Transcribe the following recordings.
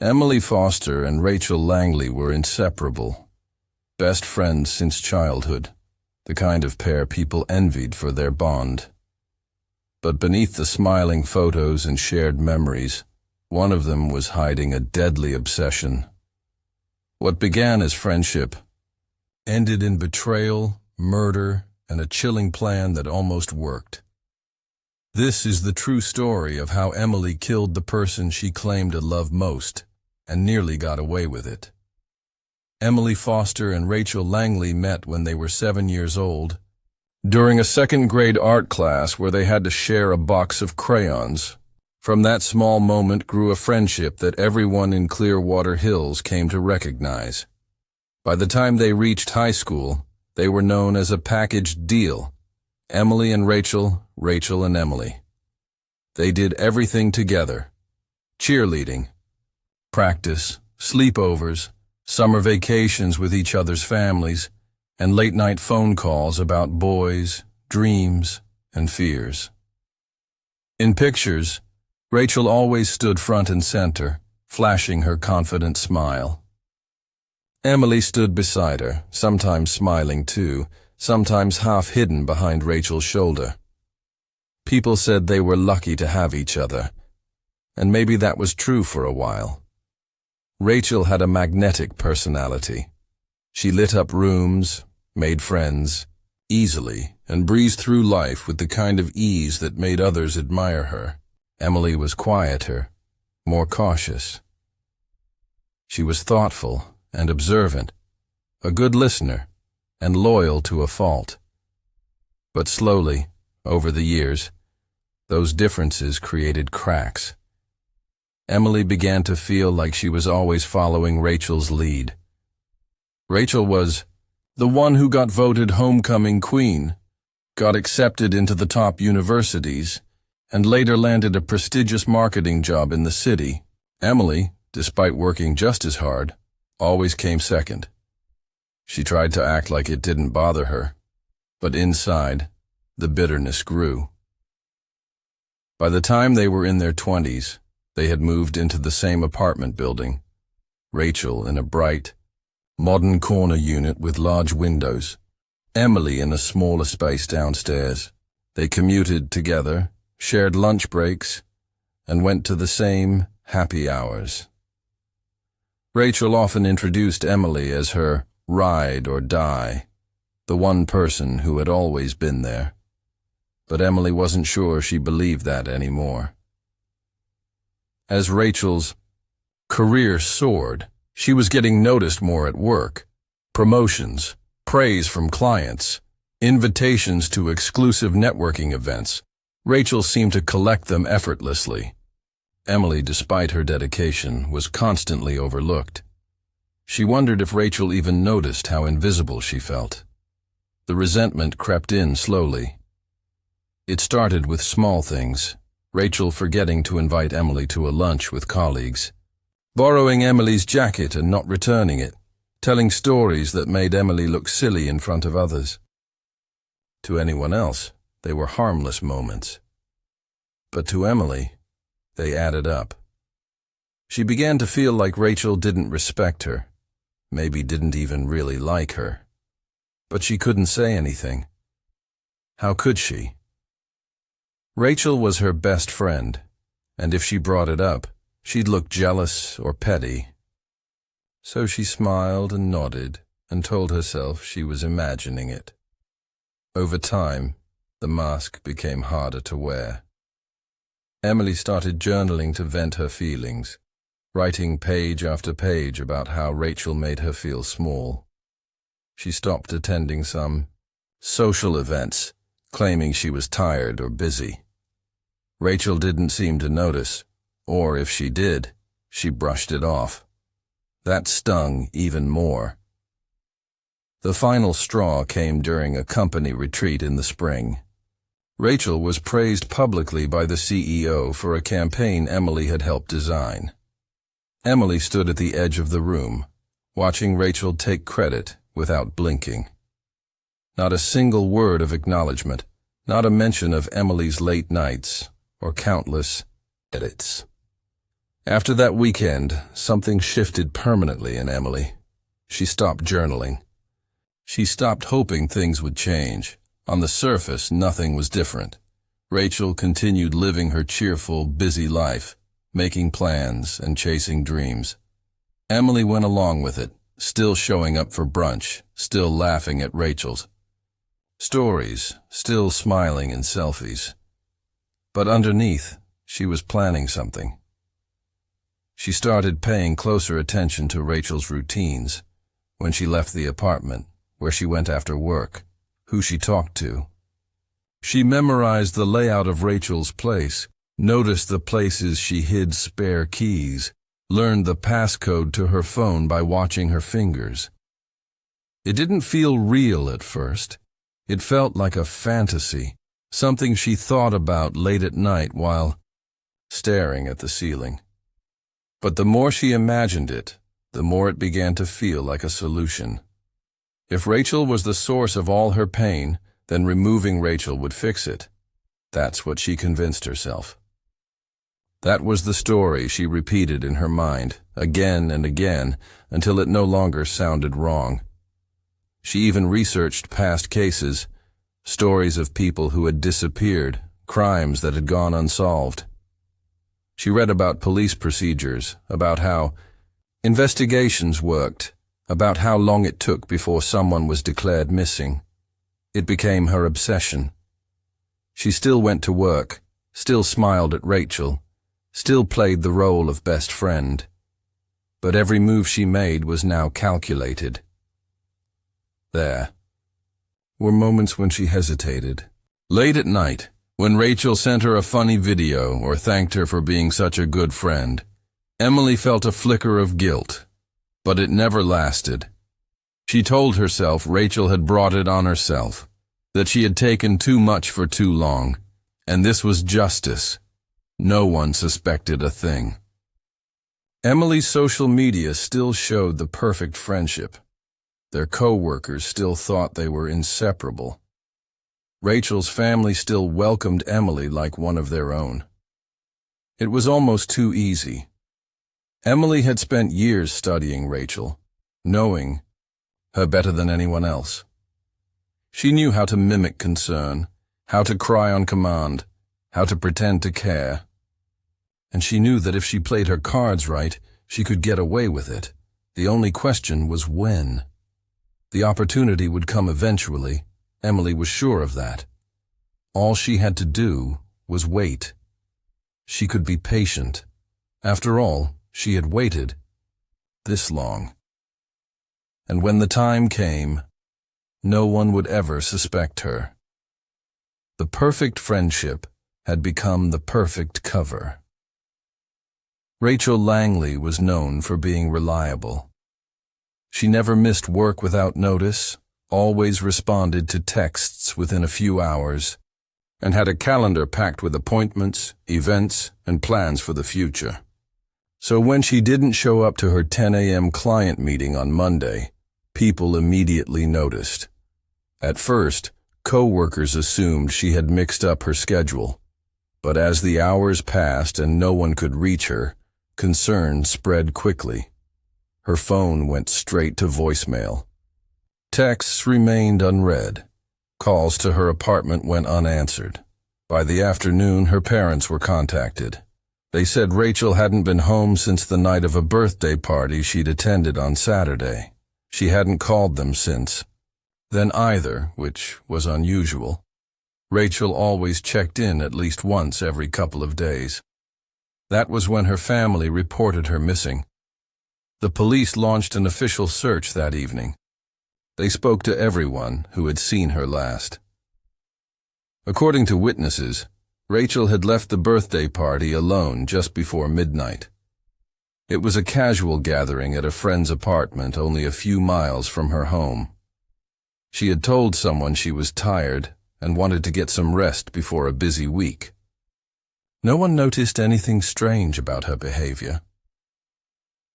Emily Foster and Rachel Langley were inseparable, best friends since childhood, the kind of pair people envied for their bond. But beneath the smiling photos and shared memories, one of them was hiding a deadly obsession. What began as friendship ended in betrayal, murder, and a chilling plan that almost worked. This is the true story of how Emily killed the person she claimed to love most, and nearly got away with it. Emily Foster and Rachel Langley met when they were 7 years old, during a second-grade art class where they had to share a box of crayons. From that small moment grew a friendship that everyone in Clearwater Hills came to recognize. By the time they reached high school, they were known as a packaged deal. Emily and Rachel, Rachel and Emily. They did everything together. Cheerleading, practice, sleepovers, summer vacations with each other's families, and late-night phone calls about boys, dreams, and fears. In pictures, Rachel always stood front and center, flashing her confident smile. Emily stood beside her, sometimes smiling too, sometimes half hidden behind Rachel's shoulder. People said they were lucky to have each other, and maybe that was true for a while. Rachel had a magnetic personality. She lit up rooms, made friends, easily, and breezed through life with the kind of ease that made others admire her. Emily was quieter, more cautious. She was thoughtful and observant, a good listener, and loyal to a fault. But slowly, over the years, those differences created cracks. Emily began to feel like she was always following Rachel's lead. Rachel was the one who got voted homecoming queen, got accepted into the top universities, and later landed a prestigious marketing job in the city. Emily, despite working just as hard, always came second. She tried to act like it didn't bother her, but inside, the bitterness grew. By the time they were in their 20s, they had moved into the same apartment building, Rachel in a bright, modern corner unit with large windows, Emily in a smaller space downstairs. They commuted together, shared lunch breaks, and went to the same happy hours. Rachel often introduced Emily as her ride or die, the one person who had always been there. But Emily wasn't sure she believed that anymore. As Rachel's career soared, she was getting noticed more at work. Promotions, praise from clients, invitations to exclusive networking events. Rachel seemed to collect them effortlessly. Emily, despite her dedication, was constantly overlooked. She wondered if Rachel even noticed how invisible she felt. The resentment crept in slowly. It started with small things, Rachel forgetting to invite Emily to a lunch with colleagues, borrowing Emily's jacket and not returning it, telling stories that made Emily look silly in front of others. To anyone else, they were harmless moments. But to Emily, they added up. She began to feel like Rachel didn't respect her, maybe didn't even really like her. But she couldn't say anything. How could she? Rachel was her best friend, and if she brought it up, she'd look jealous or petty. So she smiled and nodded and told herself she was imagining it. Over time, the mask became harder to wear. Emily started journaling to vent her feelings, writing page after page about how Rachel made her feel small. She stopped attending some social events, claiming she was tired or busy. Rachel didn't seem to notice, or if she did, she brushed it off. That stung even more. The final straw came during a company retreat in the spring. Rachel was praised publicly by the CEO for a campaign Emily had helped design. Emily stood at the edge of the room, watching Rachel take credit without blinking. Not a single word of acknowledgement, not a mention of Emily's late nights or countless edits. After that weekend, something shifted permanently in Emily. She stopped journaling. She stopped hoping things would change. On the surface, nothing was different. Rachel continued living her cheerful, busy life, making plans and chasing dreams. Emily went along with it, still showing up for brunch, still laughing at Rachel's stories, still smiling in selfies. But underneath, she was planning something. She started paying closer attention to Rachel's routines, when she left the apartment, where she went after work, who she talked to. She memorized the layout of Rachel's place, noticed the places she hid spare keys, learned the passcode to her phone by watching her fingers. It didn't feel real at first. It felt like a fantasy, something she thought about late at night while staring at the ceiling. But the more she imagined it, the more it began to feel like a solution. If Rachel was the source of all her pain, then removing Rachel would fix it. That's what she convinced herself. That was the story she repeated in her mind, again and again, until it no longer sounded wrong. She even researched past cases, stories of people who had disappeared, crimes that had gone unsolved. She read about police procedures, about how investigations worked, about how long it took before someone was declared missing. It became her obsession. She still went to work, still smiled at Rachel, still played the role of best friend. But every move she made was now calculated. There were moments when she hesitated. Late at night, when Rachel sent her a funny video or thanked her for being such a good friend, Emily felt a flicker of guilt, but it never lasted. She told herself Rachel had brought it on herself, that she had taken too much for too long, and this was justice. No one suspected a thing. Emily's social media still showed the perfect friendship. Their co-workers still thought they were inseparable. Rachel's family still welcomed Emily like one of their own. It was almost too easy. Emily had spent years studying Rachel, knowing her better than anyone else. She knew how to mimic concern, how to cry on command, how to pretend to care. And she knew that if she played her cards right, she could get away with it. The only question was when. The opportunity would come eventually. Emily was sure of that. All she had to do was wait. She could be patient. After all, she had waited this long. And when the time came, no one would ever suspect her. The perfect friendship had become the perfect cover. Rachel Langley was known for being reliable. She never missed work without notice, always responded to texts within a few hours, and had a calendar packed with appointments, events, and plans for the future. So when she didn't show up to her 10 a.m. client meeting on Monday, people immediately noticed. At first, co-workers assumed she had mixed up her schedule, but as the hours passed and no one could reach her, concern spread quickly. Her phone went straight to voicemail. Texts remained unread. Calls to her apartment went unanswered. By the afternoon, her parents were contacted. They said Rachel hadn't been home since the night of a birthday party she'd attended on Saturday. She hadn't called them since then either, which was unusual. Rachel always checked in at least once every couple of days. That was when her family reported her missing. The police launched an official search that evening. They spoke to everyone who had seen her last. According to witnesses, Rachel had left the birthday party alone just before midnight. It was a casual gathering at a friend's apartment only a few miles from her home. She had told someone she was tired and wanted to get some rest before a busy week. No one noticed anything strange about her behavior.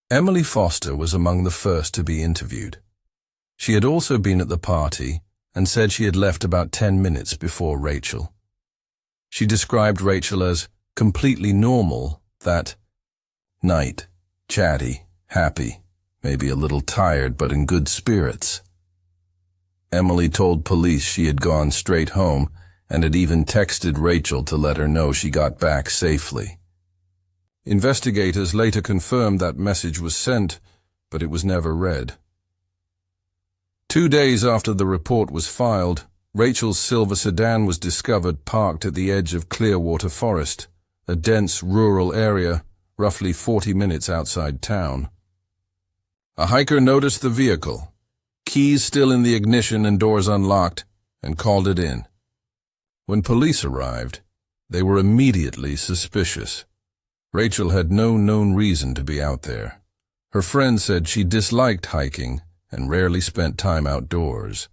Emily Foster was among the first to be interviewed. She had also been at the party and said she had left about 10 minutes before Rachel. She described Rachel as completely normal, that Night, chatty, happy, maybe a little tired but in good spirits. Emily told police she had gone straight home and had even texted Rachel to let her know she got back safely. Investigators later confirmed that message was sent, but it was never read. 2 days after the report was filed, Rachel's silver sedan was discovered parked at the edge of Clearwater Forest, a dense rural area roughly 40 minutes outside town. A hiker noticed the vehicle, keys still in the ignition and doors unlocked, and called it in. When police arrived, they were immediately suspicious. Rachel had no known reason to be out there. Her friend said she disliked hiking and rarely spent time outdoors.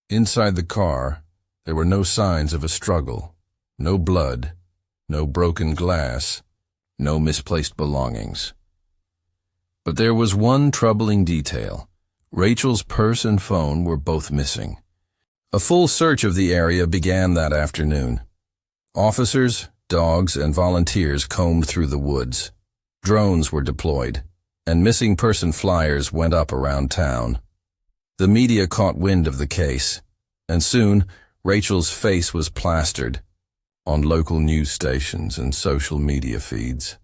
Inside the car, there were no signs of a struggle, no blood, no broken glass, no misplaced belongings. But there was one troubling detail. Rachel's purse and phone were both missing. A full search of the area began that afternoon. Officers, dogs, and volunteers combed through the woods. Drones were deployed, and missing person flyers went up around town. The media caught wind of the case, and soon Rachel's face was plastered on local news stations and social media feeds.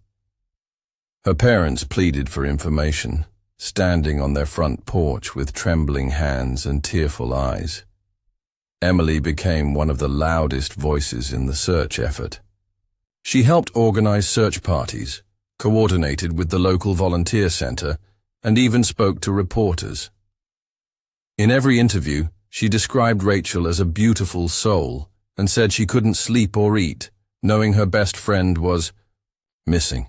Her parents pleaded for information, standing on their front porch with trembling hands and tearful eyes. Emily became one of the loudest voices in the search effort. She helped organize search parties, coordinated with the local volunteer center, and even spoke to reporters. In every interview, she described Rachel as a beautiful soul and said she couldn't sleep or eat, knowing her best friend was missing.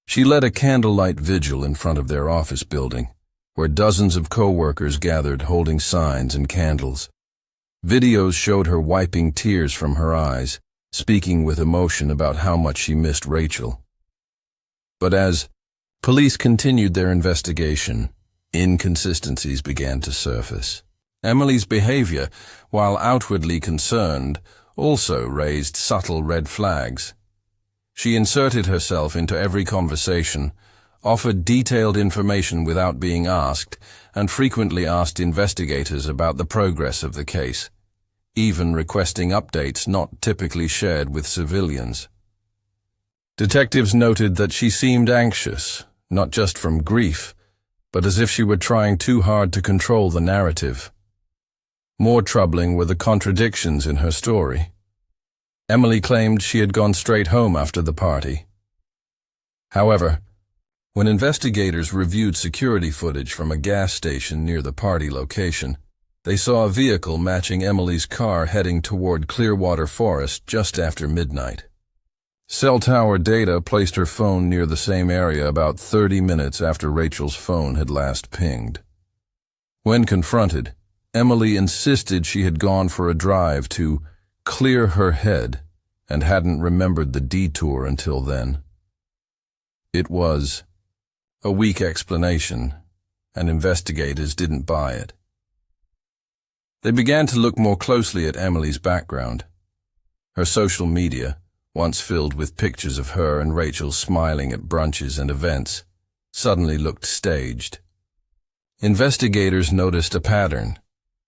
She led a candlelight vigil in front of their office building, where dozens of co-workers gathered holding signs and candles. Videos showed her wiping tears from her eyes, speaking with emotion about how much she missed Rachel. But as police continued their investigation, inconsistencies began to surface. Emily's behavior, while outwardly concerned, also raised subtle red flags. She inserted herself into every conversation, offered detailed information without being asked, and frequently asked investigators about the progress of the case, even requesting updates not typically shared with civilians. Detectives noted that she seemed anxious, not just from grief, but as if she were trying too hard to control the narrative. More troubling were the contradictions in her story. Emily claimed she had gone straight home after the party. However, when investigators reviewed security footage from a gas station near the party location, they saw a vehicle matching Emily's car heading toward Clearwater Forest just after midnight. Cell tower data placed her phone near the same area about 30 minutes after Rachel's phone had last pinged. When confronted, Emily insisted she had gone for a drive to clear her head and hadn't remembered the detour until then. It was a weak explanation, and investigators didn't buy it. They began to look more closely at Emily's background. Her social media, once filled with pictures of her and Rachel smiling at brunches and events, suddenly looked staged. Investigators noticed a pattern.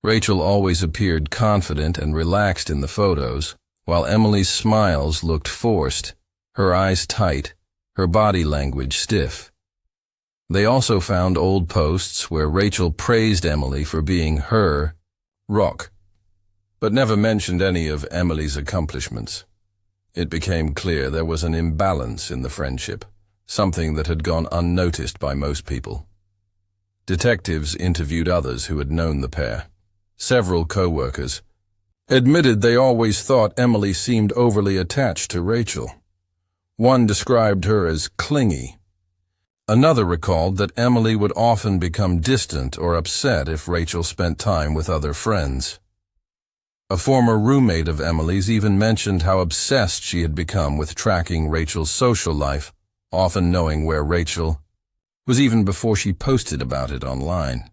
Rachel always appeared confident and relaxed in the photos, while Emily's smiles looked forced, her eyes tight, her body language stiff. They also found old posts where Rachel praised Emily for being her rock, but never mentioned any of Emily's accomplishments. It became clear there was an imbalance in the friendship, something that had gone unnoticed by most people. Detectives interviewed others who had known the pair. Several co-workers admitted they always thought Emily seemed overly attached to Rachel. One described her as clingy. Another recalled that Emily would often become distant or upset if Rachel spent time with other friends. A former roommate of Emily's even mentioned how obsessed she had become with tracking Rachel's social life, often knowing where Rachel was even before she posted about it online.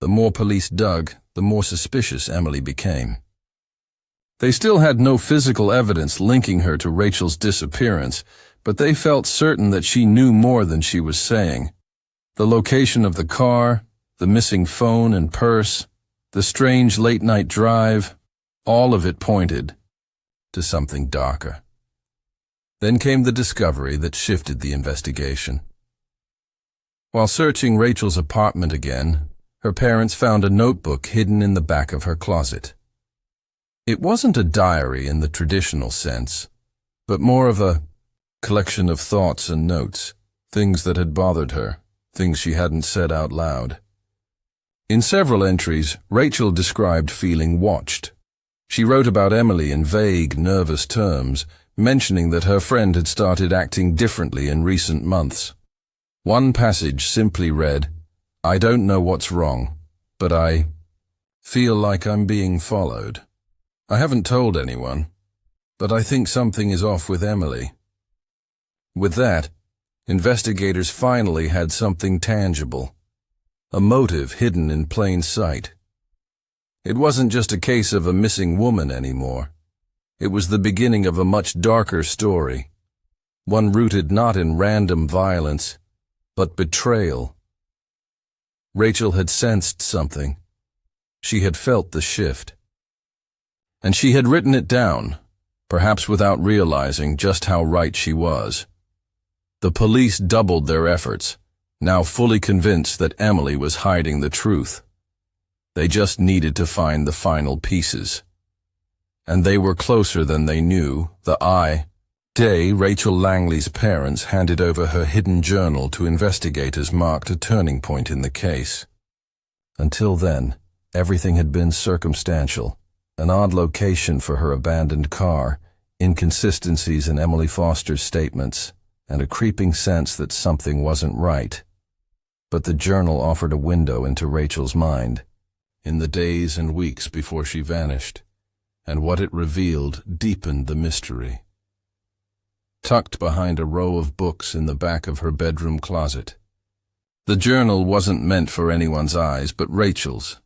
The more police dug, the more suspicious Emily became. They still had no physical evidence linking her to Rachel's disappearance, but they felt certain that she knew more than she was saying. The location of the car, the missing phone and purse, the strange late-night drive, all of it pointed to something darker. Then came the discovery that shifted the investigation. While searching Rachel's apartment again, her parents found a notebook hidden in the back of her closet. It wasn't a diary in the traditional sense, but more of a collection of thoughts and notes, things that had bothered her, things she hadn't said out loud. In several entries, Rachel described feeling watched. She wrote about Emily in vague, nervous terms, mentioning that her friend had started acting differently in recent months. One passage simply read, "I don't know what's wrong, but I feel like I'm being followed. I haven't told anyone, but I think something is off with Emily." With that, investigators finally had something tangible, a motive hidden in plain sight. It wasn't just a case of a missing woman anymore. It was the beginning of a much darker story, one rooted not in random violence, but betrayal. Rachel had sensed something. She had felt the shift. And she had written it down, perhaps without realizing just how right she was. The police doubled their efforts, now fully convinced that Emily was hiding the truth. They just needed to find the final pieces. And they were closer than they knew. Day, Rachel Langley's parents handed over her hidden journal to investigators marked a turning point in the case. Until then, everything had been circumstantial. An odd location for her abandoned car, inconsistencies in Emily Foster's statements, and a creeping sense that something wasn't right. But the journal offered a window into Rachel's mind, in the days and weeks before she vanished, and what it revealed deepened the mystery. Tucked behind a row of books in the back of her bedroom closet. The journal wasn't meant for anyone's eyes but Rachel's.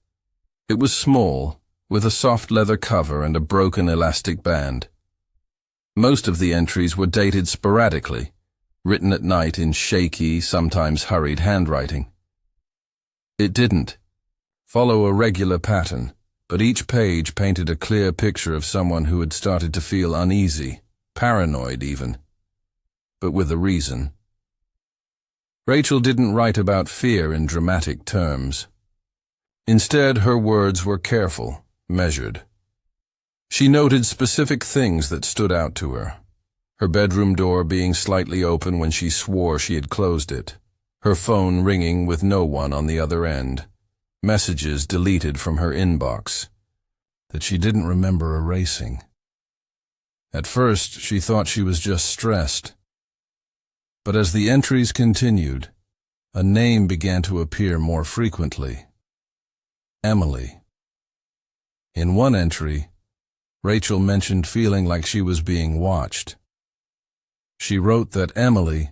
It was small, with a soft leather cover and a broken elastic band. Most of the entries were dated sporadically, written at night in shaky, sometimes hurried handwriting. It didn't follow a regular pattern, but each page painted a clear picture of someone who had started to feel uneasy, paranoid even, but with a reason. Rachel didn't write about fear in dramatic terms. Instead, her words were careful, measured. She noted specific things that stood out to her. Her bedroom door being slightly open when she swore she had closed it. Her phone ringing with no one on the other end. Messages deleted from her inbox that she didn't remember erasing. At first, she thought she was just stressed. But as the entries continued, a name began to appear more frequently. Emily. In one entry, Rachel mentioned feeling like she was being watched. She wrote that Emily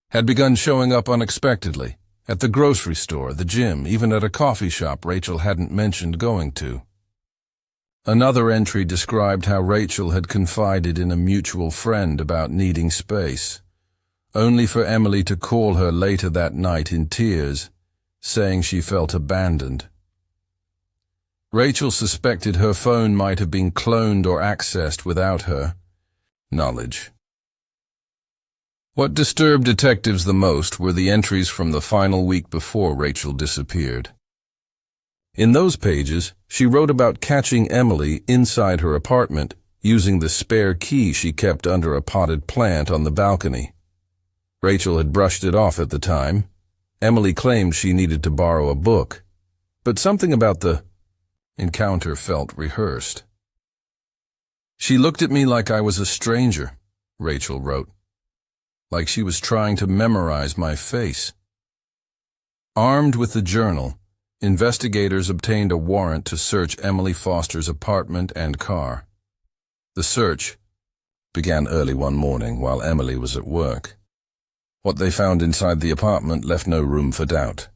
had begun showing up unexpectedly, at the grocery store, the gym, even at a coffee shop Rachel hadn't mentioned going to. Another entry described how Rachel had confided in a mutual friend about needing space, only for Emily to call her later that night in tears, saying she felt abandoned. Rachel suspected her phone might have been cloned or accessed without her knowledge. What disturbed detectives the most were the entries from the final week before Rachel disappeared. In those pages, she wrote about catching Emily inside her apartment using the spare key she kept under a potted plant on the balcony. Rachel had brushed it off at the time. Emily claimed she needed to borrow a book, but something about the encounter felt rehearsed. "She looked at me like I was a stranger," Rachel wrote. "Like she was trying to memorize my face." Armed with the journal, investigators obtained a warrant to search Emily Foster's apartment and car. The search began early one morning while Emily was at work. What they found inside the apartment left no room for doubt.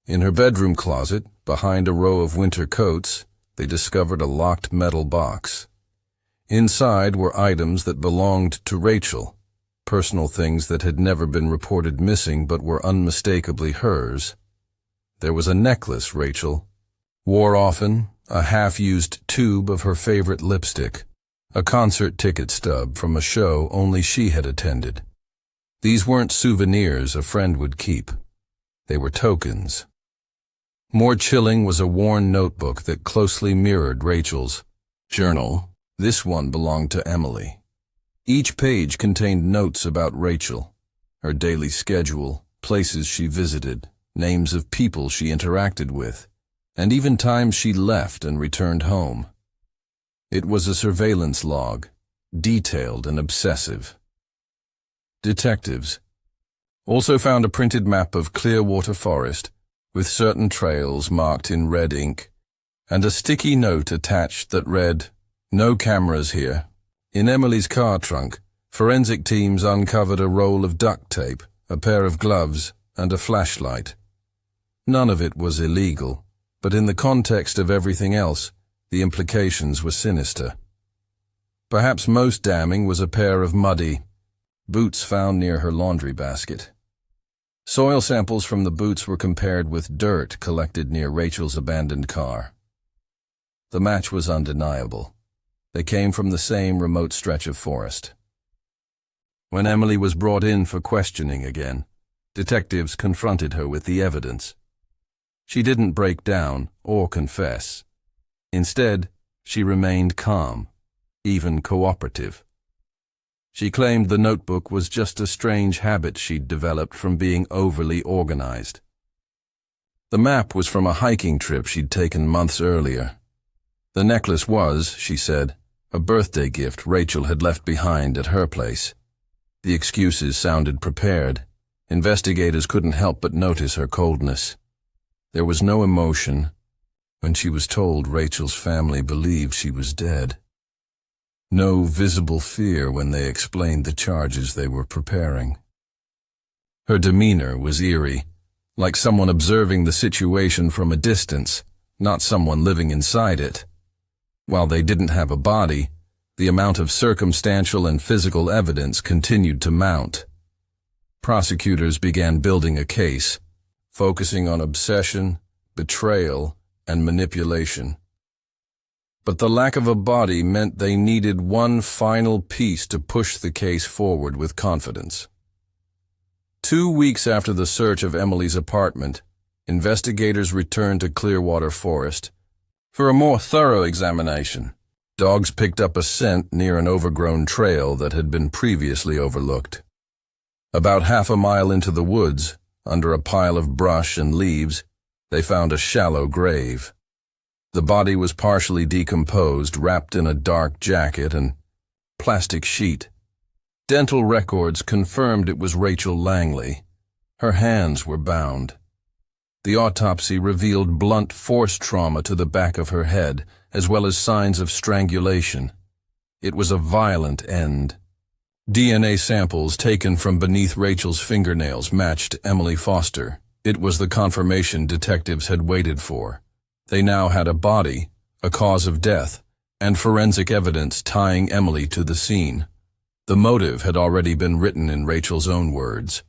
In her bedroom closet, behind a row of winter coats, they discovered a locked metal box. Inside were items that belonged to Rachel, personal things that had never been reported missing but were unmistakably hers. There was a necklace Rachel wore often, a half-used tube of her favorite lipstick, a concert ticket stub from a show only she had attended. These weren't souvenirs a friend would keep. They were tokens. More chilling was a worn notebook that closely mirrored Rachel's journal. This one belonged to Emily. Each page contained notes about Rachel, her daily schedule, places she visited, names of people she interacted with, and even times she left and returned home. It was a surveillance log, detailed and obsessive. Detectives also found a printed map of Clearwater Forest with certain trails marked in red ink, and a sticky note attached that read, "No cameras here." In Emily's car trunk, forensic teams uncovered a roll of duct tape, a pair of gloves, and a flashlight. None of it was illegal, but in the context of everything else, the implications were sinister. Perhaps most damning was a pair of muddy boots found near her laundry basket. Soil samples from the boots were compared with dirt collected near Rachel's abandoned car. The match was undeniable. They came from the same remote stretch of forest. When Emily was brought in for questioning again, detectives confronted her with the evidence. She didn't break down or confess. Instead, she remained calm, even cooperative. She claimed the notebook was just a strange habit she'd developed from being overly organized. The map was from a hiking trip she'd taken months earlier. The necklace was, she said, a birthday gift Rachel had left behind at her place. The excuses sounded prepared. Investigators couldn't help but notice her coldness. There was no emotion when she was told Rachel's family believed she was dead. No visible fear when they explained the charges they were preparing. Her demeanor was eerie, like someone observing the situation from a distance, not someone living inside it. While they didn't have a body, the amount of circumstantial and physical evidence continued to mount. Prosecutors began building a case, focusing on obsession, betrayal, and manipulation. But the lack of a body meant they needed one final piece to push the case forward with confidence. 2 weeks after the search of Emily's apartment, investigators returned to Clearwater Forest for a more thorough examination. Dogs picked up a scent near an overgrown trail that had been previously overlooked. About half a mile into the woods, under a pile of brush and leaves, they found a shallow grave. The body was partially decomposed, wrapped in a dark jacket and plastic sheet. Dental records confirmed it was Rachel Langley. Her hands were bound. The autopsy revealed blunt force trauma to the back of her head, as well as signs of strangulation. It was a violent end. DNA samples taken from beneath Rachel's fingernails matched Emily Foster. It was the confirmation detectives had waited for. They now had a body, a cause of death, and forensic evidence tying Emily to the scene. The motive had already been written in Rachel's own words.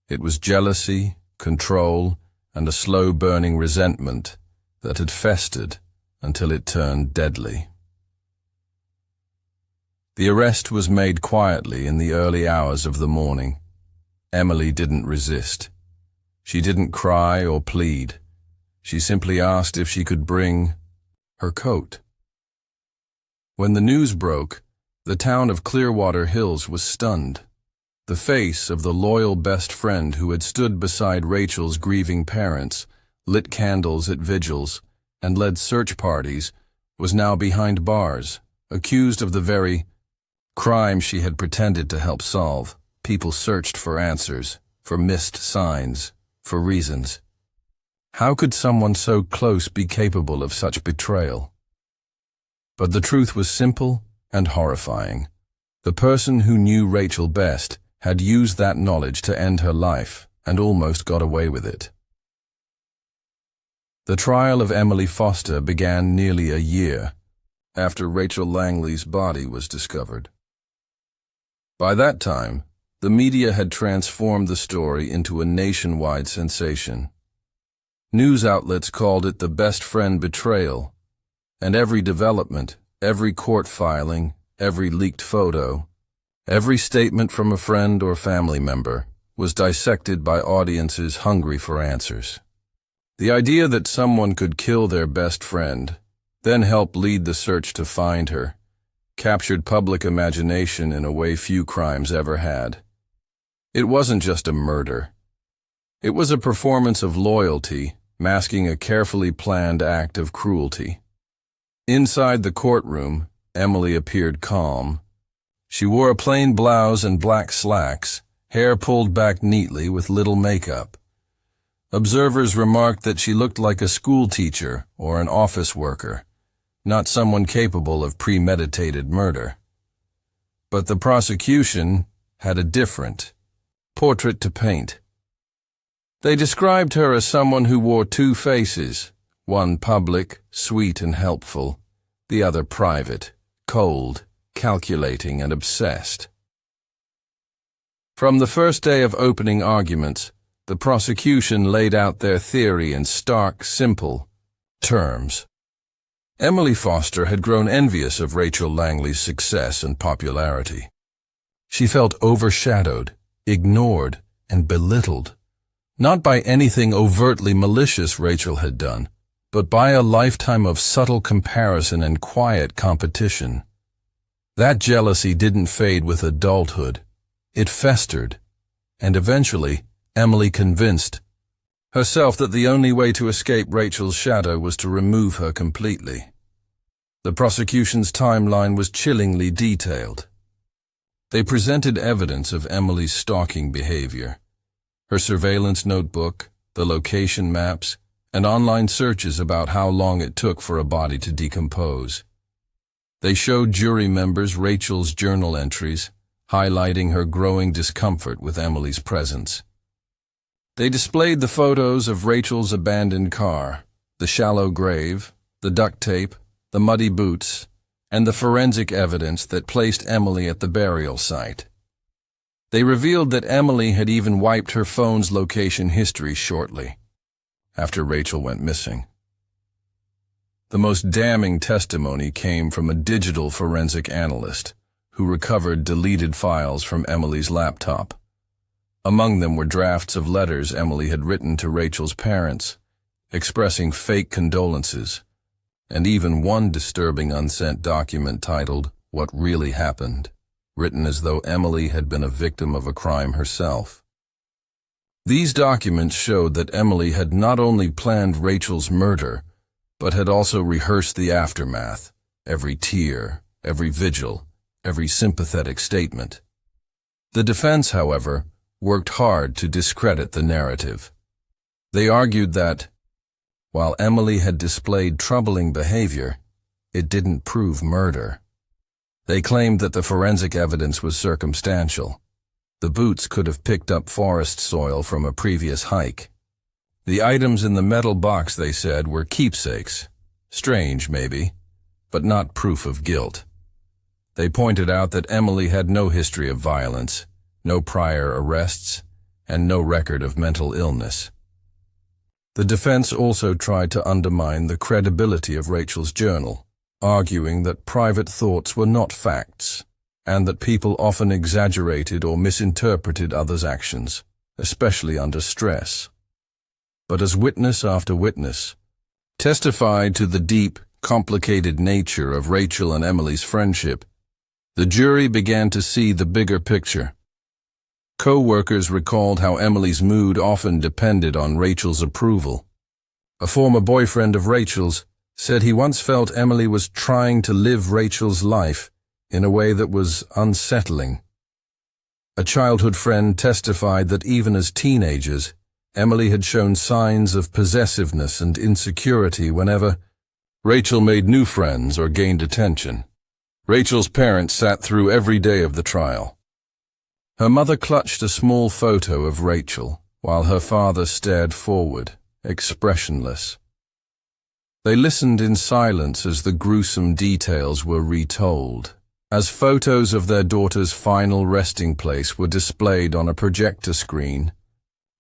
It was jealousy, control, and a slow-burning resentment that had festered until it turned deadly. The arrest was made quietly in the early hours of the morning. Emily didn't resist. She didn't cry or plead. She simply asked if she could bring her coat. When the news broke, the town of Clearwater Hills was stunned. The face of the loyal best friend who had stood beside Rachel's grieving parents, lit candles at vigils, and led search parties, was now behind bars, accused of the very crime she had pretended to help solve. People searched for answers, for missed signs, for reasons. How could someone so close be capable of such betrayal? But the truth was simple and horrifying. The person who knew Rachel best had used that knowledge to end her life and almost got away with it. The trial of Emily Foster began nearly a year after Rachel Langley's body was discovered. By that time, the media had transformed the story into a nationwide sensation. News outlets called it the best friend betrayal, and every development, every court filing, every leaked photo, every statement from a friend or family member was dissected by audiences hungry for answers. The idea that someone could kill their best friend, then help lead the search to find her, captured public imagination in a way few crimes ever had. It wasn't just a murder. It was a performance of loyalty, masking a carefully planned act of cruelty. Inside the courtroom, Emily appeared calm. She wore a plain blouse and black slacks, hair pulled back neatly with little makeup. Observers remarked that she looked like a school teacher or an office worker, not someone capable of premeditated murder. But the prosecution had a different portrait to paint. They described her as someone who wore two faces, one public, sweet and helpful, the other private, cold, calculating and obsessed. From the first day of opening arguments, the prosecution laid out their theory in stark, simple terms. Emily Foster had grown envious of Rachel Langley's success and popularity. She felt overshadowed, ignored, and belittled, not by anything overtly malicious Rachel had done, but by a lifetime of subtle comparison and quiet competition. That jealousy didn't fade with adulthood. It festered, and eventually, Emily convinced herself that the only way to escape Rachel's shadow was to remove her completely. The prosecution's timeline was chillingly detailed. They presented evidence of Emily's stalking behavior, her surveillance notebook, the location maps, and online searches about how long it took for a body to decompose. They showed jury members Rachel's journal entries, highlighting her growing discomfort with Emily's presence. They displayed the photos of Rachel's abandoned car, the shallow grave, the duct tape, the muddy boots, and the forensic evidence that placed Emily at the burial site. They revealed that Emily had even wiped her phone's location history shortly after Rachel went missing. The most damning testimony came from a digital forensic analyst who recovered deleted files from Emily's laptop. Among them were drafts of letters Emily had written to Rachel's parents, expressing fake condolences, and even one disturbing unsent document titled, "What Really Happened," written as though Emily had been a victim of a crime herself. These documents showed that Emily had not only planned Rachel's murder, but had also rehearsed the aftermath, every tear, every vigil, every sympathetic statement. The defense, however, worked hard to discredit the narrative. They argued that, while Emily had displayed troubling behavior, it didn't prove murder. They claimed that the forensic evidence was circumstantial. The boots could have picked up forest soil from a previous hike. The items in the metal box, they said, were keepsakes. Strange, maybe, but not proof of guilt. They pointed out that Emily had no history of violence, no prior arrests, and no record of mental illness. The defense also tried to undermine the credibility of Rachel's journal, arguing that private thoughts were not facts, and that people often exaggerated or misinterpreted others' actions, especially under stress. But as witness after witness testified to the deep, complicated nature of Rachel and Emily's friendship, the jury began to see the bigger picture. Co-workers recalled how Emily's mood often depended on Rachel's approval. A former boyfriend of Rachel's said he once felt Emily was trying to live Rachel's life in a way that was unsettling. A childhood friend testified that even as teenagers, Emily had shown signs of possessiveness and insecurity whenever Rachel made new friends or gained attention. Rachel's parents sat through every day of the trial. Her mother clutched a small photo of Rachel, while her father stared forward, expressionless. They listened in silence as the gruesome details were retold, As photos of their daughter's final resting place were displayed on a projector screen,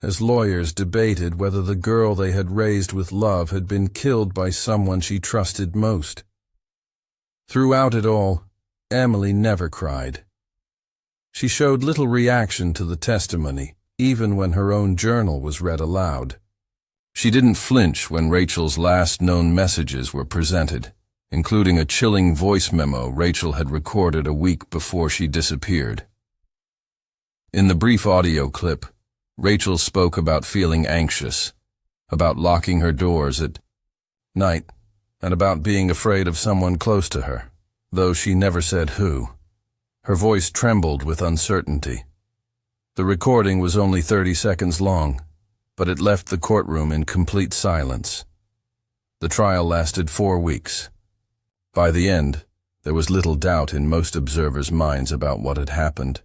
as lawyers debated whether the girl they had raised with love had been killed by someone she trusted most. Throughout it all, Emily never cried. She showed little reaction to the testimony, even when her own journal was read aloud. She didn't flinch when Rachel's last known messages were presented, including a chilling voice memo Rachel had recorded a week before she disappeared. In the brief audio clip, Rachel spoke about feeling anxious, about locking her doors at night, and about being afraid of someone close to her, though she never said who. Her voice trembled with uncertainty. The recording was only 30 seconds long, but it left the courtroom in complete silence. The trial lasted 4 weeks. By the end, there was little doubt in most observers' minds about what had happened.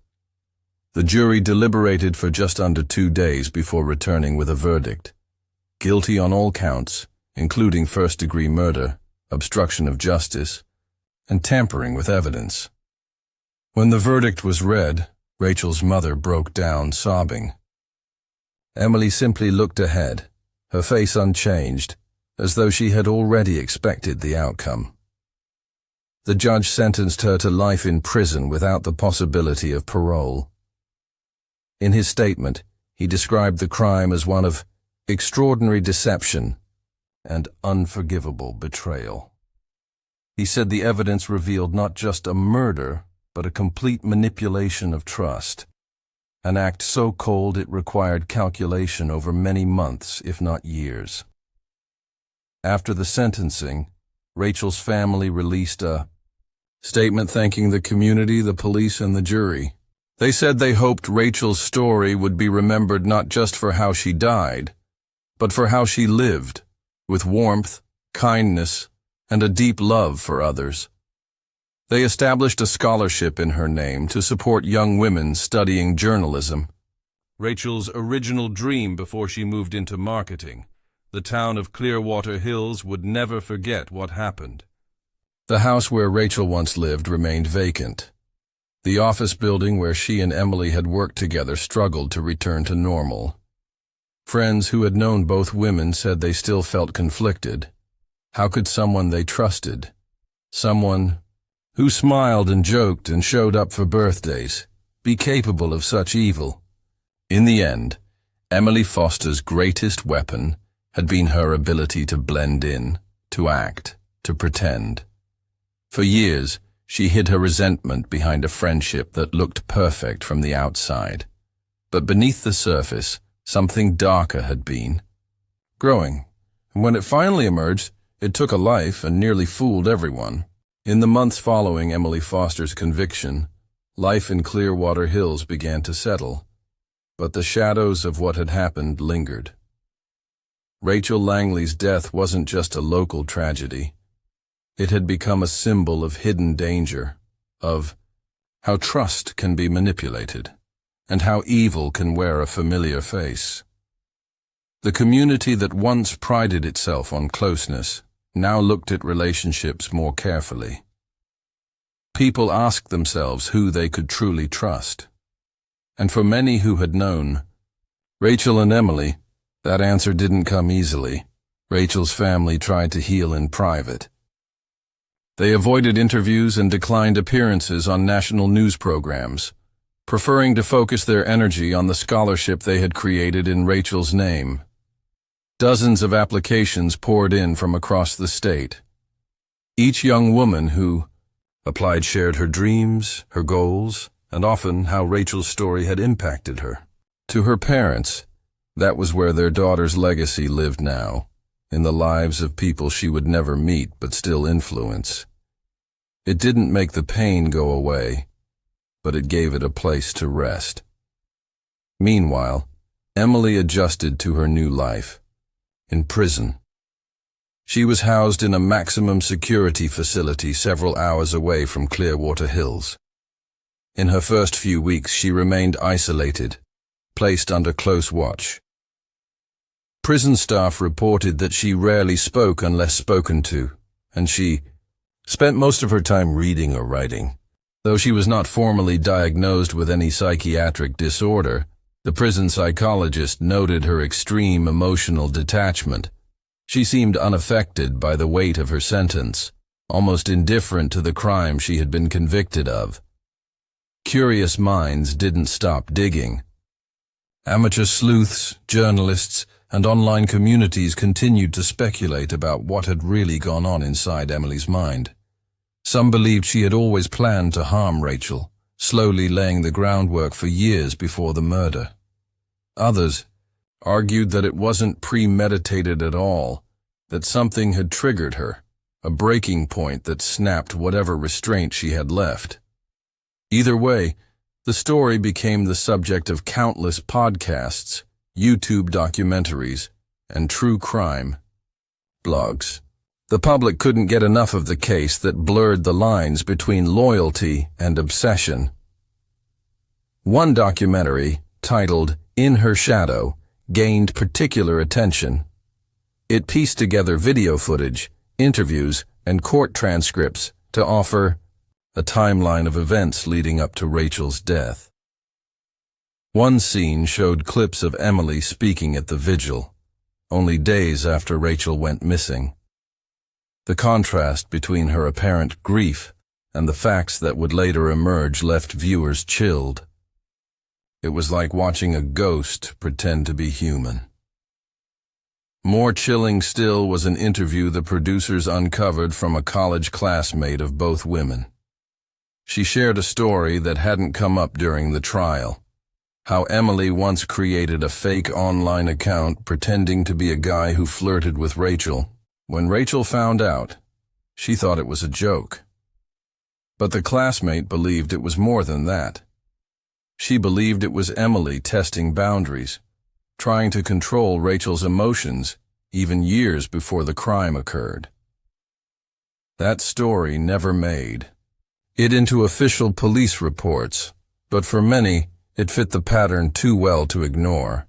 The jury deliberated for just under 2 days before returning with a verdict. Guilty on all counts, including first-degree murder, obstruction of justice, and tampering with evidence. When the verdict was read, Rachel's mother broke down, sobbing. Emily simply looked ahead, her face unchanged, as though she had already expected the outcome. The judge sentenced her to life in prison without the possibility of parole. In his statement, he described the crime as one of extraordinary deception and unforgivable betrayal. He said the evidence revealed not just a murder, but a complete manipulation of trust, an act so cold it required calculation over many months, if not years. After the sentencing, Rachel's family released a statement thanking the community, the police, and the jury. They said they hoped Rachel's story would be remembered not just for how she died, but for how she lived, with warmth, kindness, and a deep love for others. They established a scholarship in her name to support young women studying journalism. Rachel's original dream before she moved into marketing, the town of Clearwater Hills would never forget what happened. The house where Rachel once lived remained vacant. The office building where she and Emily had worked together struggled to return to normal. Friends who had known both women said they still felt conflicted. How could someone they trusted, someone who smiled and joked and showed up for birthdays, be capable of such evil? In the end, Emily Foster's greatest weapon had been her ability to blend in, to act, to pretend. For years, she hid her resentment behind a friendship that looked perfect from the outside. But beneath the surface, something darker had been growing. And when it finally emerged, it took a life and nearly fooled everyone. In the months following Emily Foster's conviction, life in Clearwater Hills began to settle. But the shadows of what had happened lingered. Rachel Langley's death wasn't just a local tragedy. It had become a symbol of hidden danger, of how trust can be manipulated, and how evil can wear a familiar face. The community that once prided itself on closeness now looked at relationships more carefully. People asked themselves who they could truly trust. And for many who had known Rachel and Emily, that answer didn't come easily. Rachel's family tried to heal in private. They avoided interviews and declined appearances on national news programs, preferring to focus their energy on the scholarship they had created in Rachel's name. Dozens of applications poured in from across the state. Each young woman who applied shared her dreams, her goals, and often how Rachel's story had impacted her. To her parents, that was where their daughter's legacy lived now, in the lives of people she would never meet but still influence. It didn't make the pain go away, but it gave it a place to rest. Meanwhile, Emily adjusted to her new life, in prison. She was housed in a maximum security facility several hours away from Clearwater Hills. In her first few weeks, she remained isolated, placed under close watch. Prison staff reported that she rarely spoke unless spoken to, and she spent most of her time reading or writing. Though she was not formally diagnosed with any psychiatric disorder, the prison psychologist noted her extreme emotional detachment. She seemed unaffected by the weight of her sentence, almost indifferent to the crime she had been convicted of. Curious minds didn't stop digging. Amateur sleuths, journalists, and online communities continued to speculate about what had really gone on inside Emily's mind. Some believed she had always planned to harm Rachel, slowly laying the groundwork for years before the murder. Others argued that it wasn't premeditated at all, that something had triggered her, a breaking point that snapped whatever restraint she had left. Either way, the story became the subject of countless podcasts, YouTube documentaries, and true crime blogs. The public couldn't get enough of the case that blurred the lines between loyalty and obsession. One documentary, titled In Her Shadow, gained particular attention. It pieced together video footage, interviews, and court transcripts to offer a timeline of events leading up to Rachel's death. One scene showed clips of Emily speaking at the vigil, only days after Rachel went missing. The contrast between her apparent grief and the facts that would later emerge left viewers chilled. It was like watching a ghost pretend to be human. More chilling still was an interview the producers uncovered from a college classmate of both women. She shared a story that hadn't come up during the trial. How Emily once created a fake online account pretending to be a guy who flirted with Rachel. When Rachel found out, she thought it was a joke. But the classmate believed it was more than that. She believed it was Emily testing boundaries, trying to control Rachel's emotions even years before the crime occurred. That story never made it into official police reports, but for many, it fit the pattern too well to ignore.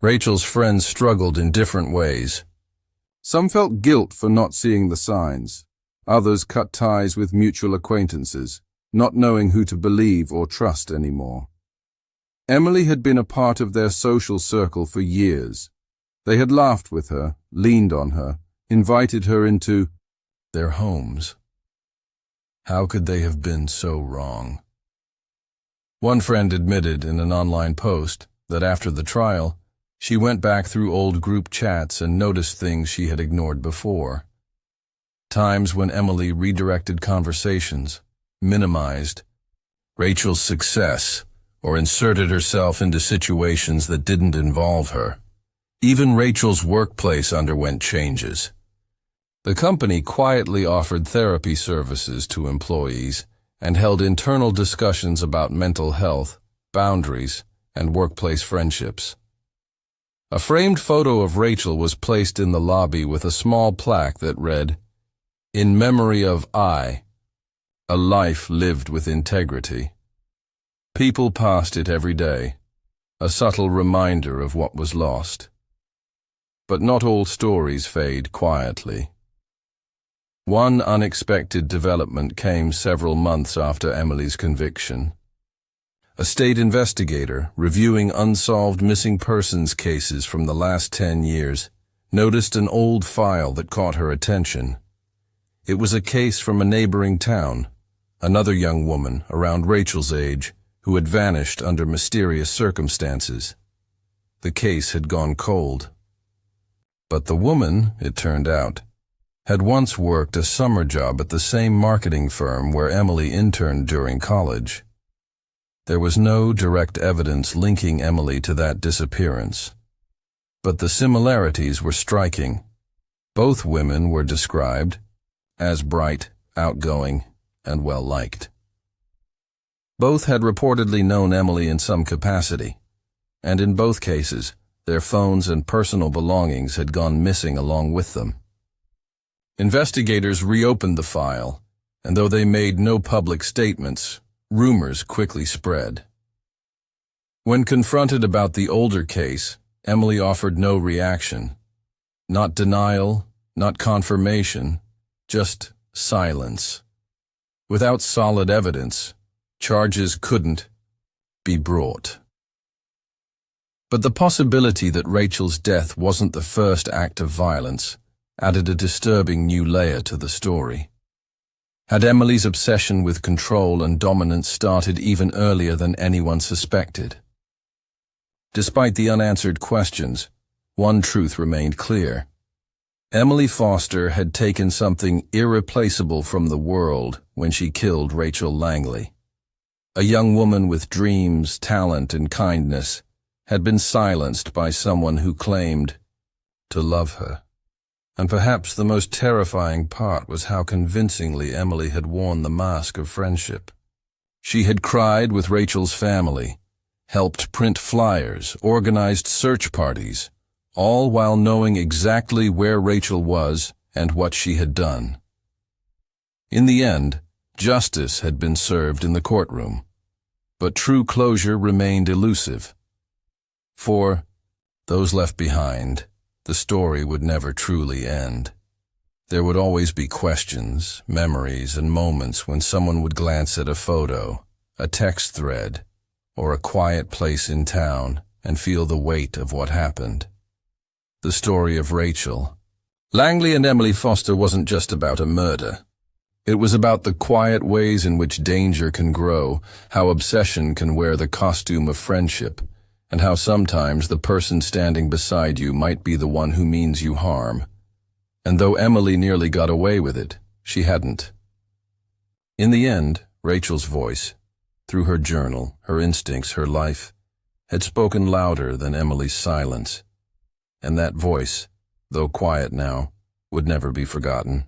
Rachel's friends struggled in different ways. Some felt guilt for not seeing the signs. Others cut ties with mutual acquaintances, not knowing who to believe or trust anymore. Emily had been a part of their social circle for years. They had laughed with her, leaned on her, invited her into their homes. How could they have been so wrong? One friend admitted in an online post that after the trial, she went back through old group chats and noticed things she had ignored before. Times when Emily redirected conversations, minimized Rachel's success, or inserted herself into situations that didn't involve her. Even Rachel's workplace underwent changes. The company quietly offered therapy services to employees and held internal discussions about mental health, boundaries, and workplace friendships. A framed photo of Rachel was placed in the lobby with a small plaque that read, "In memory of I, a life lived with integrity." People passed it every day, a subtle reminder of what was lost. But not all stories fade quietly. One unexpected development came several months after Emily's conviction. A state investigator, reviewing unsolved missing persons cases from the last 10 years, noticed an old file that caught her attention. It was a case from a neighboring town, another young woman around Rachel's age, who had vanished under mysterious circumstances. The case had gone cold. But the woman, it turned out, had once worked a summer job at the same marketing firm where Emily interned during college. There was no direct evidence linking Emily to that disappearance. But the similarities were striking. Both women were described as bright, outgoing, and well-liked. Both had reportedly known Emily in some capacity, and in both cases, their phones and personal belongings had gone missing along with them. Investigators reopened the file, and though they made no public statements, rumors quickly spread. When confronted about the older case, Emily offered no reaction. Not denial, not confirmation, just silence. Without solid evidence, charges couldn't be brought. But the possibility that Rachel's death wasn't the first act of violence added a disturbing new layer to the story. Had Emily's obsession with control and dominance started even earlier than anyone suspected? Despite the unanswered questions, one truth remained clear. Emily Foster had taken something irreplaceable from the world when she killed Rachel Langley. A young woman with dreams, talent, and kindness had been silenced by someone who claimed to love her. And perhaps the most terrifying part was how convincingly Emily had worn the mask of friendship. She had cried with Rachel's family, helped print flyers, organized search parties, all while knowing exactly where Rachel was and what she had done. In the end, justice had been served in the courtroom, but true closure remained elusive. For those left behind, the story would never truly end. There would always be questions, memories, and moments when someone would glance at a photo, a text thread, or a quiet place in town and feel the weight of what happened. The story of Rachel Langley and Emily Foster wasn't just about a murder. It was about the quiet ways in which danger can grow, how obsession can wear the costume of friendship, and how sometimes the person standing beside you might be the one who means you harm. And though Emily nearly got away with it, she hadn't. In the end, Rachel's voice, through her journal, her instincts, her life, had spoken louder than Emily's silence. And that voice, though quiet now, would never be forgotten.